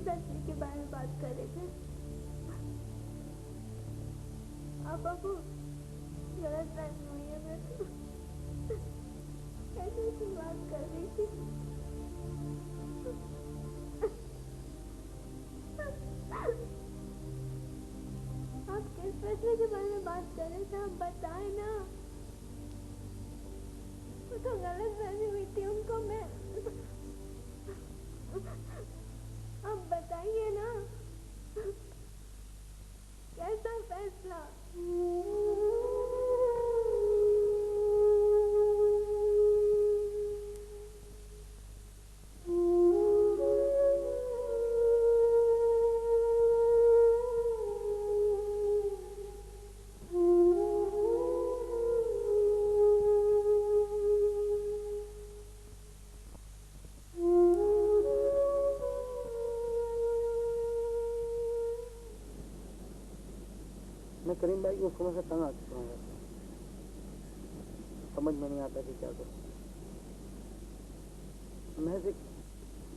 फैसले के बारे में बात कर रहे थे। अब बाबू गलत फैसला हुई है। मैं कैसे ऐसी बात कर रही थी। आप किस फैसले के बारे में बात कर रहे थे, आप बताए ना। वो तो गलत फैसली हुई थी, उनको मैं आप बताइए ना कैसा फैसला। मैं करीम भाई को समझ से तंग आ चुका हूँ। समझ में नहीं आता कि क्या करूँ। महज एक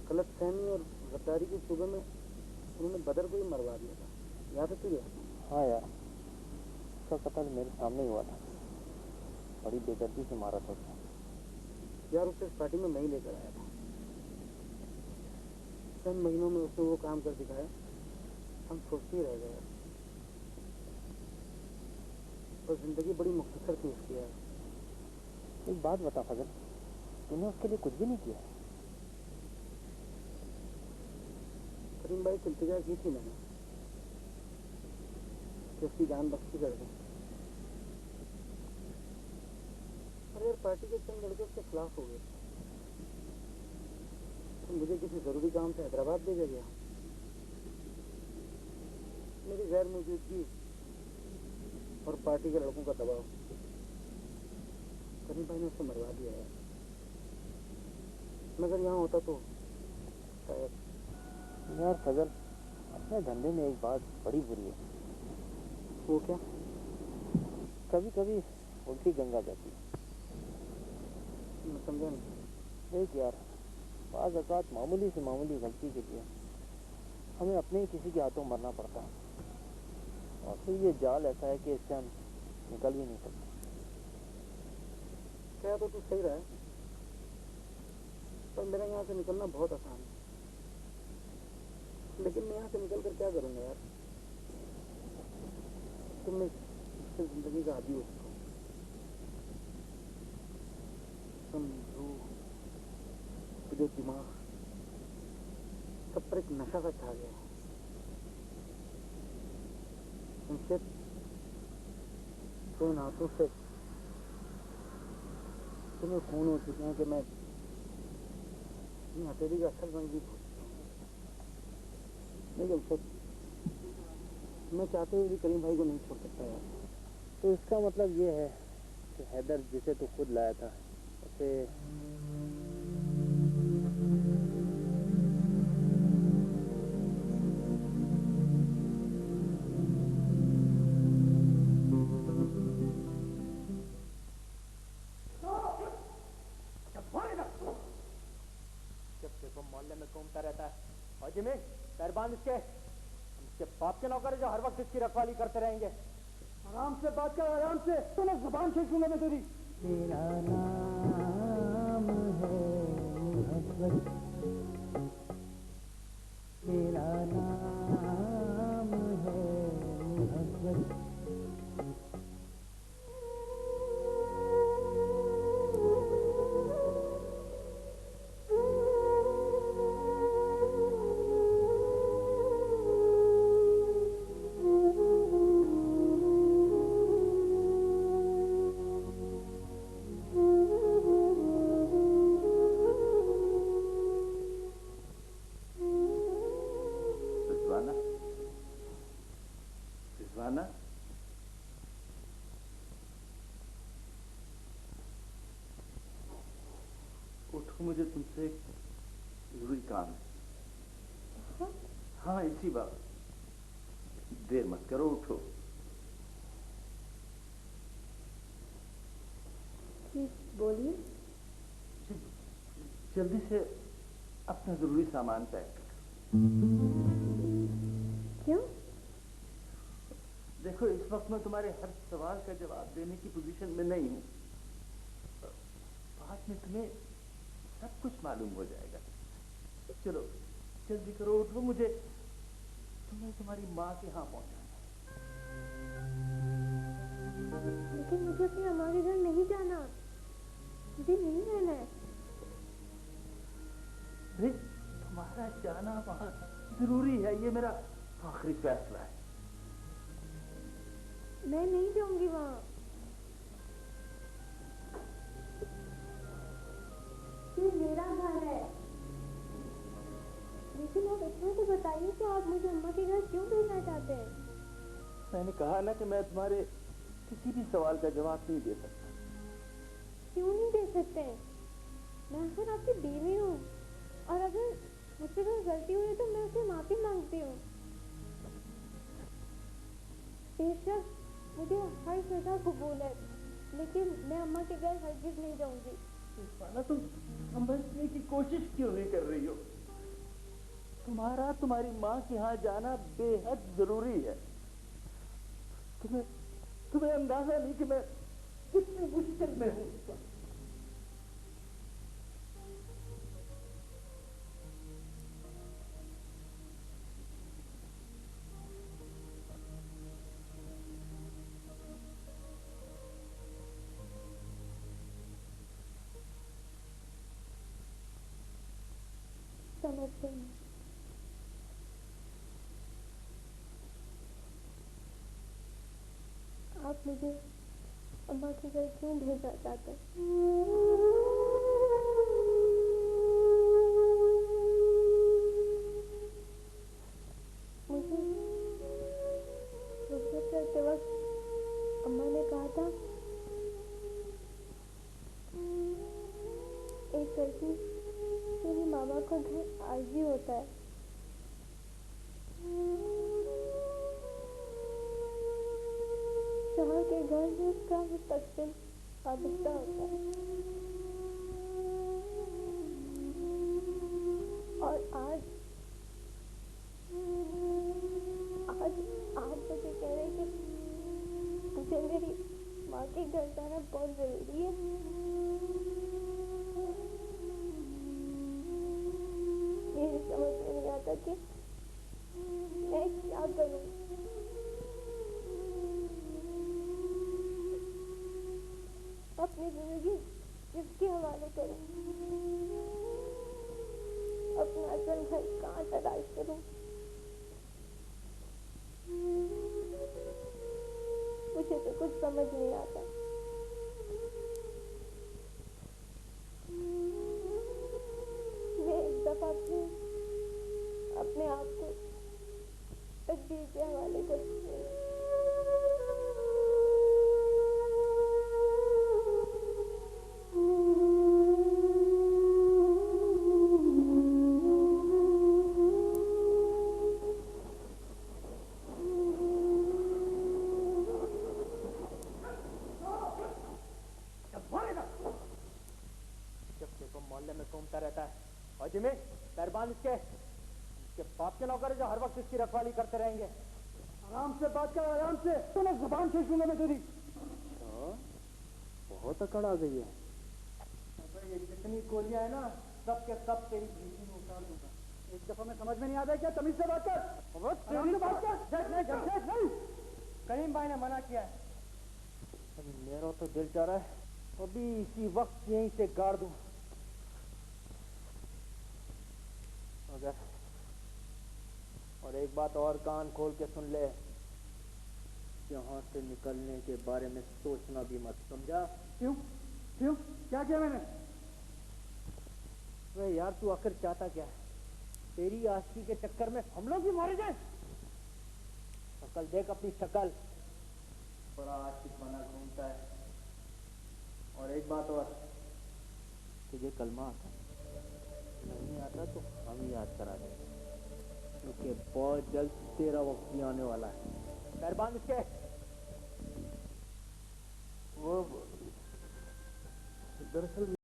गलतफहमी और गद्दारी की सुबह में उन्होंने बदर को ही मरवा दिया था। याद है तुझे? हाँ यार, उसका कत्ल मेरे सामने ही हुआ था। बड़ी बेदर्दी से मारा था उसने। यार उसे इस पार्टी में मैं ही लेकर आया था। चंद महीनों में उसने वो काम कर दिखाया, हम सोचते ही रह गए। और जिंदगी बड़ी मुख्तसर थी उसकी यार। एक बात बता फजल, तूने उसके लिए कुछ भी नहीं किया? करीम भाई से इल्तिजा की थी मैंने कि उसकी जान बख्शी कर दें। अरे यार पार्टी के चंद लड़के उसके खिलाफ हो गए। तो मुझे किसी जरूरी काम से हैदराबाद भेजा गया। मेरी गैर मौजूदगी और पार्टी के लड़कों का दबाव, करीम भाई ने उसे मरवा दिया यार। मैं अगर यहाँ होता तो शायद। यार फजल, अपने धंधे में एक बात बड़ी बुरी है। वो क्या? कभी कभी उल्टी गंगा जाती है। मैं समझा नहीं। देख यार, बाज़ औक़ात मामूली से मामूली गलती के लिए हमें अपने ही किसी के हाथों मरना पड़ता है। और फिर ये जाल ऐसा है कि इससे हम निकल भी नहीं सकते। क्या तो तू सही रहा है, पर मेरा यहाँ से निकलना बहुत आसान है। लेकिन मैं यहाँ से निकल कर क्या करूँगा यार? तो मैं इससे जिंदगी का आदी हो चुका हूँ। समझो जो दिमाग सब पर एक नशा सा छा गया है। उनसे तो इन हाथों से तुम्हें खून हो चुके हैं कि मैं हथेली का असल रंग भी भूल चुका हूँ। लेकिन सच मैं चाहते हुए भी करीम भाई को नहीं छोड़ सकता यार। तो इसका मतलब ये है कि हैदर जिसे तू खुद लाया था उसे मोहल्ले में घूमता रहता है। और जिमी पैरबान इसके बाप के नौकर है जो हर वक्त इसकी रखवाली करते रहेंगे। आराम से बात कर, आराम से। तूने जुबान खींचूंगा मैं तेरी। तेरा नाम है मोहब्बत, तेरा नाम है मोहब्बत। मुझे तुमसे एक जरूरी काम है। हाँ इसी बात, देर मत करो, उठो। बोलिए। जल्दी से अपना जरूरी सामान पैक कर। क्यों? देखो, इस वक्त मैं तुम्हारे हर सवाल का जवाब देने की पोजीशन में नहीं हूं। बाद में तुम्हें सब कुछ मालूम हो जाएगा। चलो जल्दी करो, उठो, मुझे तुम्हें तुम्हारी माँ के यहाँ पहुंचाना है। लेकिन मुझे अपनी अम्मा के घर नहीं जाना, मुझे यहीं रहना है। भाई, तुम्हारा जाना वहां जरूरी है, ये मेरा आखिरी फैसला है। मैं नहीं जाऊंगी वहां। ये मेरा घर है। लेकिन आप इतना तो बताइए कि आप मुझे अम्मा के घर क्यों भेजना चाहते हैं? मैंने कहा ना कि मैं तुम्हारे किसी भी सवाल का जवाब नहीं दे सकता। क्यों नहीं दे सकते? मैं आखिर आपकी बीवी हूँ, और अगर मुझसे कोई गलती हुई तो मैं उससे माफी मांगती हूँ। बेशक मुझे हर सजा कबूल है, लेकिन मैं अम्मा के घर हरगिज नहीं जाऊंगी। सुल्ताना, तुम समझने की कोशिश क्यों नहीं कर रही हो? तुम्हारा तुम्हारी माँ के यहाँ जाना बेहद जरूरी है। तुम्हें अंदाजा नहीं कि मैं कितनी मुश्किल में हूँ। समझ गई। आप मुझे अम्मा के घर क्यों भेजना चाहते हैं? मुझे रुखसत करते वक्त अम्मा ने कहा था, एक लड़की मेरी मामा का घर आज ही होता है। जहाँ के घर में उसका मुस्तकबिल वाबस्ता होता है। और आज आप मुझे कह रहे हैं कि मुझे मेरी माँ के घर जाना बहुत जरूरी है। मेरी समझ में नहीं आता कि मैं क्या करूं। अपनी जिंदगी किसके हवाले करूं? अपना असल घर कहाँ तलाश करूं? मुझे तो कुछ समझ नहीं आता। मैं एक दफा अपने आप को तकदीर के हवाले करती हूँ। रहता है। और जिमी, मेहरबान इसके बाप के नौकर है जो हर वक्त इसकी रखवाली करते रहेंगे। आराम से बात कर, आराम से, तो मैं जुबान खींच लूंगा मैं तेरी। बहुत अकड़ आ गई है। ये जितनी गोलियां है ना, सब के सब तेरी भीसी में उतार दूंगा। एक दफा में समझ में नहीं आता है क्या? तमीज से बात कर। आराम से बात कर। नहीं, करीम भाई ने मना किया है। मेरा तो दिल चाह रहा है अभी इसी वक्त यहीं से गाड़ दूं। और एक बात और कान खोल के सुन ले, यहाँ से निकलने के बारे में सोचना भी मत, समझा? क्यों? क्या किया मैंने? वे यार, तू आखिर चाहता क्या है? तेरी आशिकी के चक्कर में हम लोग भी मारे जाए? शक्ल देख अपनी शक्ल, बड़ा आशिक बना घूमता है। और एक बात और, तुझे कलमा आता नहीं आता तो हम याद करा देंगे, क्योंकि बहुत जल्द तेरा वक्त भी आने वाला है। मेहरबान इसके वो दरअसल